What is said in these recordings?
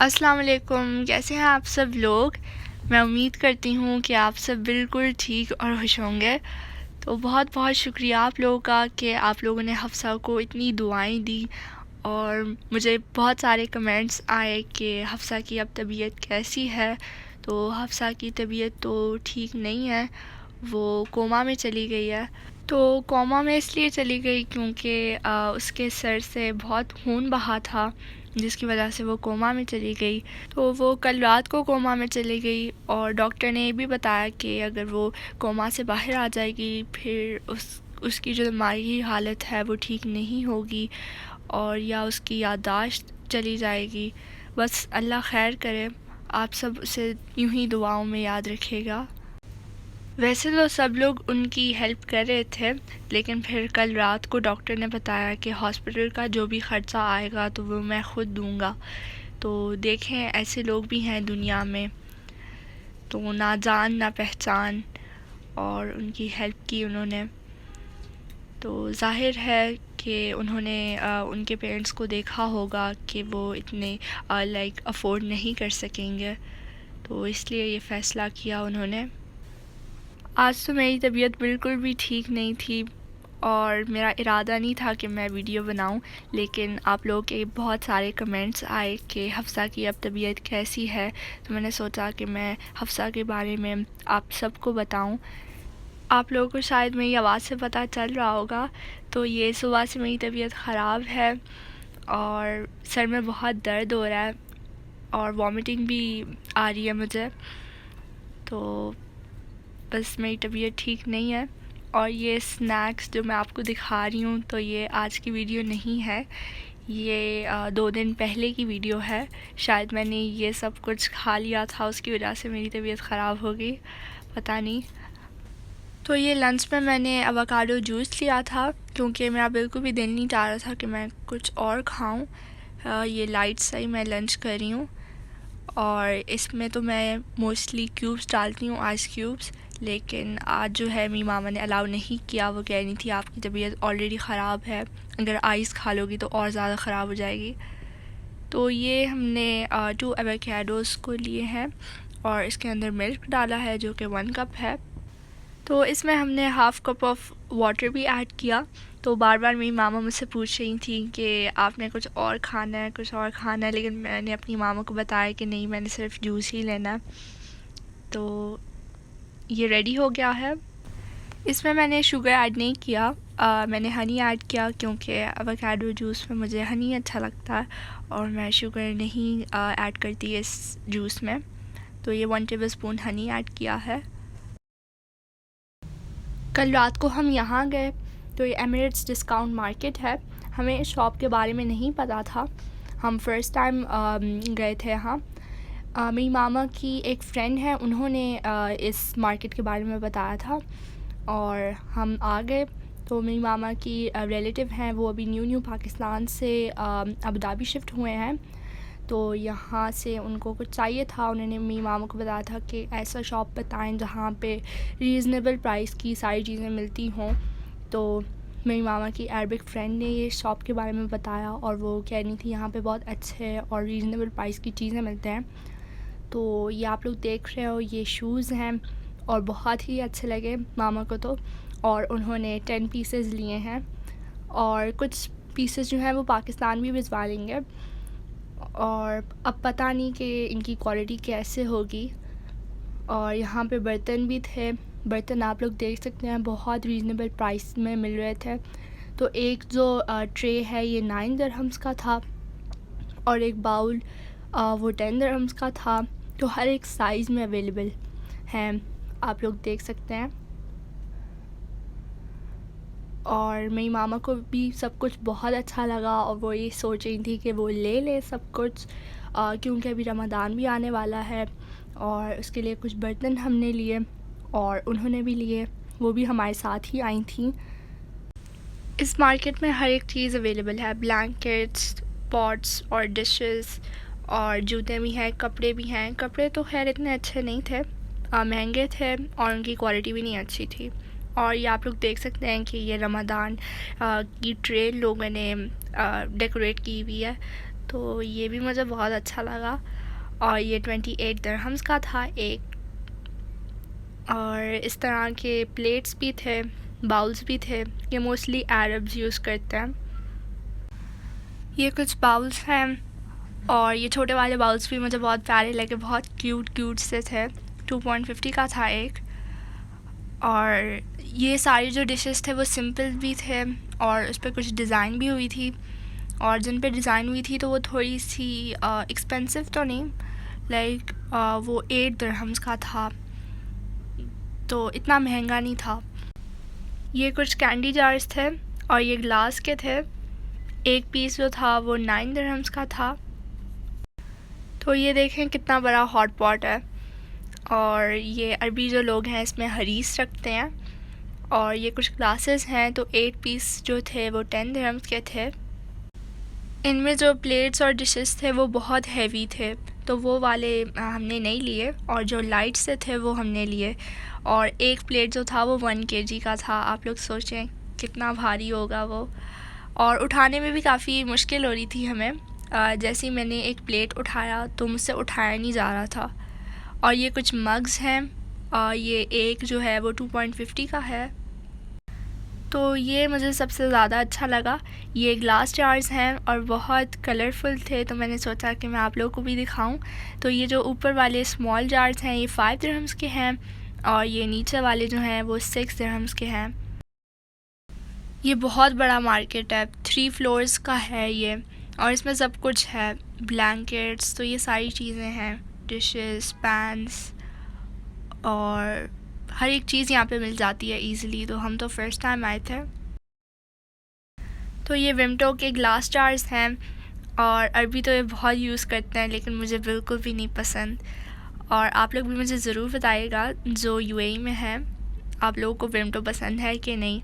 अस्सलाम वालेकुम, कैसे हैं आप सब लोग। मैं उम्मीद करती हूँ कि आप सब बिल्कुल ठीक और खुश होंगे। तो बहुत बहुत शुक्रिया आप लोगों का कि आप लोगों ने हफ्सा को इतनी दुआएं दी और मुझे बहुत सारे कमेंट्स आए कि हफ्सा की अब तबीयत कैसी है। तो हफ्सा की तबीयत तो ठीक नहीं है, वो कोमा में चली गई है। तो कोमा में इसलिए चली गई क्योंकि उसके सर से बहुत खून बहा था, जिसकी वजह से वो कोमा में चली गई। तो वो कल रात को कोमा में चली गई और डॉक्टर ने ये भी बताया कि अगर वो कोमा से बाहर आ जाएगी फिर उसकी जो दिमागी हालत है वो ठीक नहीं होगी और या उसकी याददाश्त चली जाएगी। बस अल्लाह खैर करे, आप सब उसे यूं ही दुआओं में याद रखिएगा। वैसे तो सब लोग उनकी हेल्प कर रहे थे, लेकिन फिर कल रात को डॉक्टर ने बताया कि हॉस्पिटल का जो भी ख़र्चा आएगा तो वो मैं ख़ुद दूंगा। तो देखें, ऐसे लोग भी हैं दुनिया में। तो ना जान ना पहचान, और उनकी हेल्प की उन्होंने। तो ज़ाहिर है कि उन्होंने उनके पेरेंट्स को देखा होगा कि वो इतने अफोर्ड नहीं कर सकेंगे, तो इसलिए ये फ़ैसला किया उन्होंने। आज तो मेरी तबीयत बिल्कुल भी ठीक नहीं थी और मेरा इरादा नहीं था कि मैं वीडियो बनाऊं, लेकिन आप लोगों के बहुत सारे कमेंट्स आए कि हफ्सा की अब तबीयत कैसी है, तो मैंने सोचा कि मैं हफ्सा के बारे में आप सबको बताऊं। आप लोगों को शायद मेरी आवाज़ से पता चल रहा होगा, तो ये सुबह से मेरी तबीयत ख़राब है और सर में बहुत दर्द हो रहा है और वॉमिटिंग भी आ रही है मुझे। तो बस मेरी तबीयत ठीक नहीं है। और ये स्नैक्स जो मैं आपको दिखा रही हूँ, तो ये आज की वीडियो नहीं है, ये 2 दिन पहले की वीडियो है। शायद मैंने ये सब कुछ खा लिया था, उसकी वजह से मेरी तबीयत ख़राब हो गई, पता नहीं। तो ये लंच में मैंने एवोकाडो जूस लिया था क्योंकि मेरा बिल्कुल भी दिल नहीं चाह रहा था कि मैं कुछ और खाऊं। ये लाइट सा ही मैं लंच कर रही हूँ और इसमें तो मैं मोस्टली क्यूब्स डालती हूँ, आइस क्यूब्स। लेकिन आज जो है मेरी मामा ने अलाउ नहीं किया। वो कह रही थी आपकी तबीयत ऑलरेडी ख़राब है, अगर आइस खा लोगी तो और ज़्यादा ख़राब हो जाएगी। तो ये हमने 2 एवोकाडोज़ को लिए हैं और इसके अंदर मिल्क डाला है जो कि 1 कप है। तो इसमें हमने हाफ़ कप ऑफ वाटर भी ऐड किया। तो बार बार मेरी मामा मुझसे पूछ रही थी कि आपने कुछ और खाना है, कुछ और खाना है, लेकिन मैंने अपनी मामा को बताया कि नहीं, मैंने सिर्फ जूस ही लेना है। तो ये रेडी हो गया है। इसमें मैंने शुगर ऐड नहीं किया, मैंने हनी ऐड किया क्योंकि एवोकाडो जूस में मुझे हनी अच्छा लगता है और मैं शुगर नहीं ऐड करती इस जूस में। तो ये 1 टेबलस्पून हनी ऐड किया है। कल रात को हम यहाँ गए, तो ये एमिरेट्स डिस्काउंट मार्केट है। हमें इस शॉप के बारे में नहीं पता था, हम फ़र्स्ट टाइम गए थे यहाँ। मेरी मामा की एक फ़्रेंड है, उन्होंने इस मार्केट के बारे में बताया था और हम आ गए। तो मेरी मामा की रिलेटिव हैं, वो अभी न्यू पाकिस्तान से अबू धाबी शिफ्ट हुए हैं। तो यहाँ से उनको कुछ चाहिए था, उन्होंने मेरी मामा को बताया था कि ऐसा शॉप बताएं जहाँ पे रीज़नेबल प्राइस की सारी चीज़ें मिलती हों। तो मेरी मामा की अरबिक फ्रेंड ने ये शॉप के बारे में बताया और वो कह रही थी यहाँ पे बहुत अच्छे और रीज़नेबल प्राइस की चीज़ें मिलते हैं। तो ये आप लोग देख रहे हो, ये शूज़ हैं और बहुत ही अच्छे लगे मामा को तो, और उन्होंने 10 पीसेस लिए हैं और कुछ पीसेस जो हैं वो पाकिस्तान भी भिजवा लेंगे। और अब पता नहीं कि इनकी क्वालिटी कैसे होगी। और यहाँ पे बर्तन भी थे, बर्तन आप लोग देख सकते हैं बहुत रीज़नेबल प्राइस में मिल रहे थे। तो एक जो ट्रे है ये 9 दिरहम्स का था और एक बाउल वो 10 दिरहम्स का था। तो हर एक साइज़ में अवेलेबल हैं, आप लोग देख सकते हैं। और मेरी मामा को भी सब कुछ बहुत अच्छा लगा और वो ये सोच रही थी कि वो ले ले सब कुछ, क्योंकि अभी रमज़ान भी आने वाला है और उसके लिए कुछ बर्तन हमने लिए और उन्होंने भी लिए, वो भी हमारे साथ ही आई थी। इस मार्केट में हर एक चीज़ अवेलेबल है, ब्लैंकेट्स, पॉट्स और डिशेस, और जूते भी हैं, कपड़े भी हैं। कपड़े तो खैर इतने अच्छे नहीं थे, महंगे थे और उनकी क्वालिटी भी नहीं अच्छी थी। और ये आप लोग देख सकते हैं कि ये रमज़ान की ट्रे लोगों ने डेकोरेट की हुई है। तो ये भी मुझे बहुत अच्छा लगा। और ये 28 दिरहम्स का था एक। और इस तरह के प्लेट्स भी थे, बाउल्स भी थे। ये मोस्टली अरब्स यूज़ करते हैं। ये कुछ बाउल्स हैं और ये छोटे वाले बाउल्स भी मुझे बहुत प्यारे लगे, बहुत क्यूट से थे। 2.50 का था एक। और ये सारी जो डिशेस थे वो सिंपल भी थे और उस पर कुछ डिज़ाइन भी हुई थी। और जिन पे डिज़ाइन हुई थी तो वो थोड़ी सी एक्सपेंसिव तो नहीं, लाइक वो 8 दिरहम्स का था, तो इतना महंगा नहीं था। ये कुछ कैंडी जार्स थे और ये ग्लास के थे। एक पीस जो था वो 9 दिरहम्स का था। तो ये देखें कितना बड़ा हॉट पॉट है। और ये अरबी जो लोग हैं इसमें हरीस रखते हैं। और ये कुछ ग्लासेस हैं, तो 8 पीस जो थे वो 10 दिरहम्स के थे। इनमें जो प्लेट्स और डिशेस थे वो बहुत हैवी थे, तो वो वाले हमने नहीं लिए, और जो लाइट से थे वो हमने लिए। और एक प्लेट जो था वो 1 kg का था। आप लोग सोचें कितना भारी होगा वो। और उठाने में भी काफ़ी मुश्किल हो रही थी हमें। जैसे ही मैंने एक प्लेट उठाया तो मुझसे उठाया नहीं जा रहा था। और ये कुछ मग्स हैं। ये एक जो है वो 2.50 का है। तो ये मुझे सबसे ज़्यादा अच्छा लगा। ये ग्लास जार्स हैं और बहुत कलरफुल थे, तो मैंने सोचा कि मैं आप लोगों को भी दिखाऊं। तो ये जो ऊपर वाले स्मॉल जार्स हैं ये 5 दिरहम्स के हैं और ये नीचे वाले जो हैं वो 6 दिरहम्स के हैं। ये बहुत बड़ा मार्केट है, 3 फ्लोर्स का है ये, और इसमें सब कुछ है। ब्लैंकेट्स, तो ये सारी चीज़ें हैं, डिशेस, पैन्स, और हर एक चीज़ यहाँ पे मिल जाती है इजीली। तो हम तो फर्स्ट टाइम आए थे। तो ये विमटो के ग्लास जार्स हैं और अरबी तो ये बहुत यूज़ करते हैं, लेकिन मुझे बिल्कुल भी नहीं पसंद। और आप लोग भी मुझे ज़रूर बताइएगा जो यूएई में हैं, आप लोगों को विमटो पसंद है कि नहीं।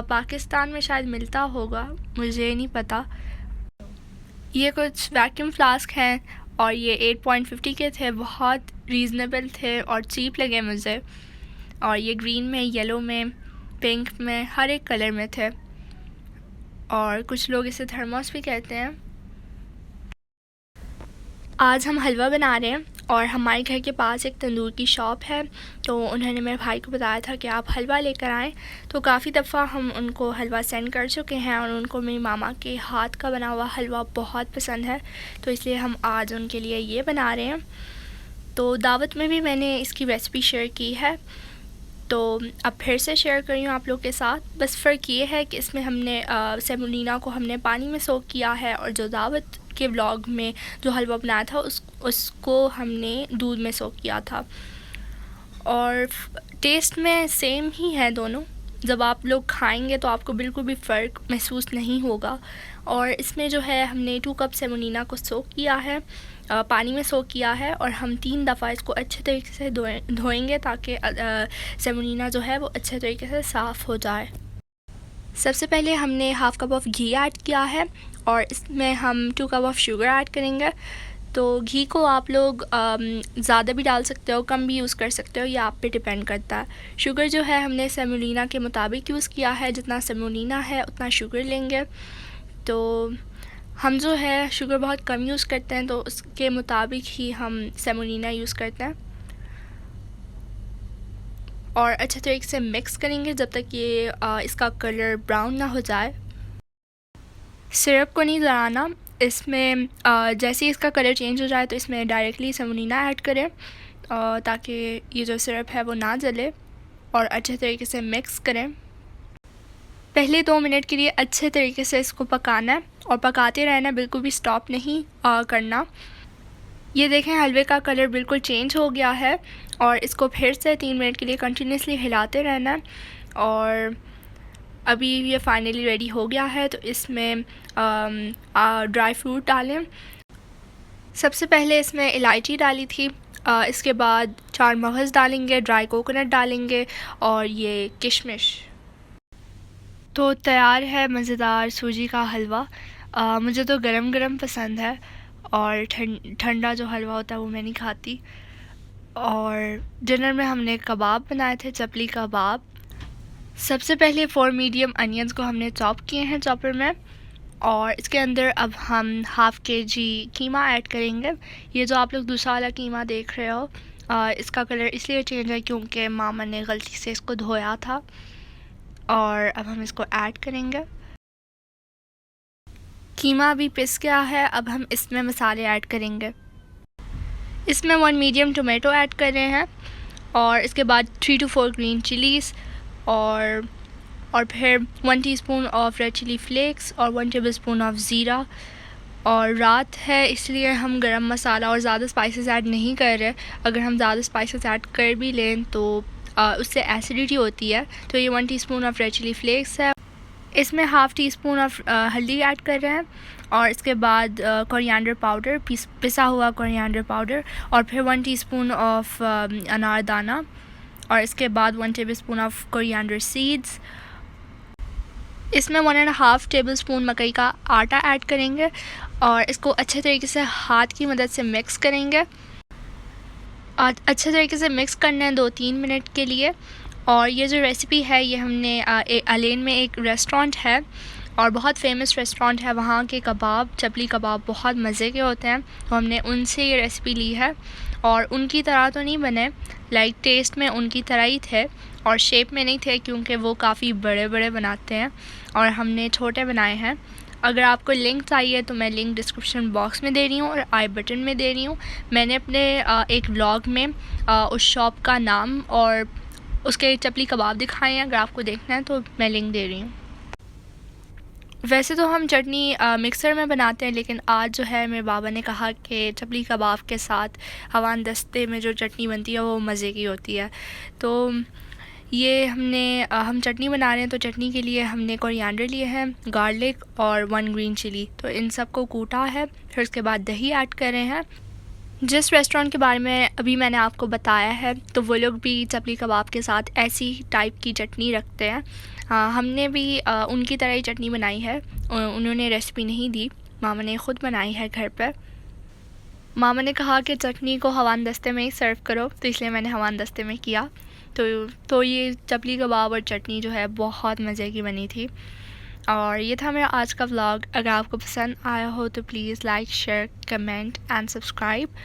पाकिस्तान में शायद मिलता होगा, मुझे नहीं पता। ये कुछ वैक्यूम फ्लास्क हैं और ये 8.50 के थे, बहुत रीज़नेबल थे और चीप लगे मुझे। और ये ग्रीन में, येलो में, पिंक में, हर एक कलर में थे। और कुछ लोग इसे थर्मोस भी कहते हैं। आज हम हलवा बना रहे हैं और हमारे घर के पास एक तंदूर की शॉप है, तो उन्होंने मेरे भाई को बताया था कि आप हलवा लेकर आएँ। तो काफ़ी दफ़ा हम उनको हलवा सेंड कर चुके हैं और उनको मेरी मामा के हाथ का बना हुआ हलवा बहुत पसंद है, तो इसलिए हम आज उनके लिए ये बना रहे हैं। तो दावत में भी मैंने इसकी रेसिपी शेयर की है, तो अब फिर से शेयर कर रही हूँ आप लोग के साथ। बस फ़र्क ये है कि इसमें हमने सेमोलिना को हमने पानी में सोक किया है, और जो दावत के व्लॉग में जो हलवा बनाया था उसको हमने दूध में सोक किया था। और टेस्ट में सेम ही है दोनों। जब आप लोग खाएंगे तो आपको बिल्कुल भी फ़र्क महसूस नहीं होगा। और इसमें जो है हमने 2 कप सेमोलिना को सोक किया है, पानी में सोक किया है, और हम 3 दफ़ा इसको अच्छे तरीके से धोएंगे ताकि सेमोलिना जो है वो अच्छे तरीके से साफ़ हो जाए। सबसे पहले हमने half cup of ghee add किया है और इसमें हम 2 कप ऑफ़ शुगर ऐड करेंगे। तो घी को आप लोग ज़्यादा भी डाल सकते हो, कम भी यूज़ कर सकते हो, ये आप पे डिपेंड करता है। शुगर जो है हमने सेमोलिना के मुताबिक यूज़ किया है, जितना सेमोलिना है उतना शुगर लेंगे। तो हम जो है शुगर बहुत कम यूज़ करते हैं, तो उसके मुताबिक ही हम सेमोलिना यूज़ करते हैं। और अच्छे तरीके से मिक्स करेंगे जब तक ये इसका कलर ब्राउन ना हो जाए। सिरप को नहीं जलाना, इसमें जैसे ही इसका कलर चेंज हो जाए तो इसमें डायरेक्टली सेमोलिना ऐड करें ताकि ये जो सिरप है वो ना जले, और अच्छे तरीके से मिक्स करें। पहले 2 मिनट के लिए अच्छे तरीके से इसको पकाना है और पकाते रहना, बिल्कुल भी स्टॉप नहीं करना। ये देखें हलवे का कलर बिल्कुल चेंज हो गया है, और इसको फिर से 3 मिनट के लिए कंटिन्यूसली हिलाते रहना है। और अभी ये फाइनली रेडी हो गया है, तो इसमें ड्राई फ्रूट डालें। सबसे पहले इसमें इलायची डाली थी, इसके बाद 4 मगज़ डालेंगे, ड्राई कोकोनट डालेंगे और ये किशमिश। तो तैयार है मज़ेदार सूजी का हलवा। मुझे तो गरम गरम पसंद है, और ठंडा जो हलवा होता है वो मैं नहीं खाती। और डिनर में हमने कबाब बनाए थे, चपली कबाब। सबसे पहले 4 मीडियम अनियंस को हमने चॉप किए हैं चॉपर में, और इसके अंदर अब हम हाफ़ kg कीमा ऐड करेंगे। ये जो आप लोग दूसरा वाला कीमा देख रहे हो इसका कलर इसलिए चेंज है क्योंकि मामा ने गलती से इसको धोया था। और अब हम इसको ऐड करेंगे। कीमा अभी पिस गया है, अब हम इसमें मसाले ऐड करेंगे। इसमें 1 मीडियम टोमेटो ऐड कर रहे हैं और इसके बाद 3 to 4 ग्रीन चिलीज़ और फिर 1 teaspoon of red chilli flakes और 1 टेबलस्पून ऑफ ज़ीरा। और रात है इसलिए हम गरम मसाला और ज़्यादा स्पाइसेस ऐड नहीं कर रहे। अगर हम ज़्यादा स्पाइसेस ऐड कर भी लें तो उससे एसिडिटी होती है। तो ये 1 teaspoon of red chilli flakes है। इसमें हाफ़ टी स्पून ऑफ हल्दी ऐड कर रहे हैं और इसके बाद कोरिएंडर पाउडर पिसा हुआ कोरिएंडर पाउडर और फिर 1 टीस्पून ऑफ अनारदाना और इसके बाद 1 टेबलस्पून ऑफ कोरिएंडर सीड्स। इसमें 1.5 टेबलस्पून मकई का आटा ऐड करेंगे और इसको अच्छे तरीके से हाथ की मदद से मिक्स करेंगे। अच्छे तरीके से मिक्स करना है 2-3 मिनट के लिए। और ये जो रेसिपी है ये हमने अलेन में एक रेस्टोरेंट है और बहुत फेमस रेस्टोरेंट है, वहाँ के कबाब चपली कबाब बहुत मज़े के होते हैं। तो हमने उनसे ये रेसिपी ली है और उनकी तरह तो नहीं बने, लाइक टेस्ट में उनकी तरह ही थे और शेप में नहीं थे क्योंकि वो काफ़ी बड़े बड़े बनाते हैं और हमने छोटे बनाए हैं। अगर आपको लिंक चाहिए तो मैं लिंक डिस्क्रिप्शन बॉक्स में दे रही हूँ और आई बटन में दे रही हूँ। मैंने अपने एक व्लॉग में उस शॉप का नाम और उसके चपली कबाब दिखाए हैं, अगर आपको देखना है तो मैं लिंक दे रही हूँ। वैसे तो हम चटनी मिक्सर में बनाते हैं, लेकिन आज जो है मेरे बाबा ने कहा कि चपली कबाब के साथ हवान दस्ते में जो चटनी बनती है वो मज़े की होती है। तो ये हम चटनी बना रहे हैं। तो चटनी के लिए हमने कोरिएंडर लिए हैं, गार्लिक और 1 ग्रीन चिली, तो इन सब को कूटा है। फिर उसके बाद दही ऐड कर रहे हैं। जिस रेस्टोरेंट के बारे में अभी मैंने आपको बताया है तो वो लोग भी चपली कबाब के साथ ऐसी टाइप की चटनी रखते हैं। हमने भी उनकी तरह ही चटनी बनाई है। उन्होंने रेसिपी नहीं दी, मामा ने ख़ुद बनाई है घर पर। मामा ने कहा कि चटनी को हवान दस्ते में ही सर्व करो, तो इसलिए मैंने हवान दस्ते में किया। तो ये चपली कबाब और चटनी जो है बहुत मज़े की बनी थी। और ये था मेरा आज का व्लॉग। अगर आपको पसंद आया हो तो please like, share, comment and subscribe.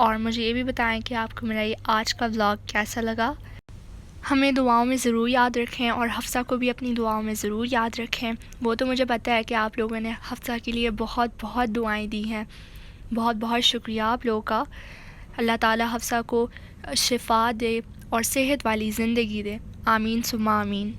और मुझे ये भी बताएं कि आपको मेरा ये आज का व्लॉग कैसा लगा। हमें दुआओं में ज़रूर याद रखें और हफ्सा को भी अपनी दुआओं में ज़रूर याद रखें। वो तो मुझे पता है कि आप लोगों ने हफ्सा के लिए बहुत बहुत दुआएं दी हैं। बहुत बहुत शुक्रिया आप लोगों का। अल्लाह ताला हफ्सा को शिफ़ा दे और सेहत वाली ज़िंदगी दे। आमीन सुम्मा आमीन।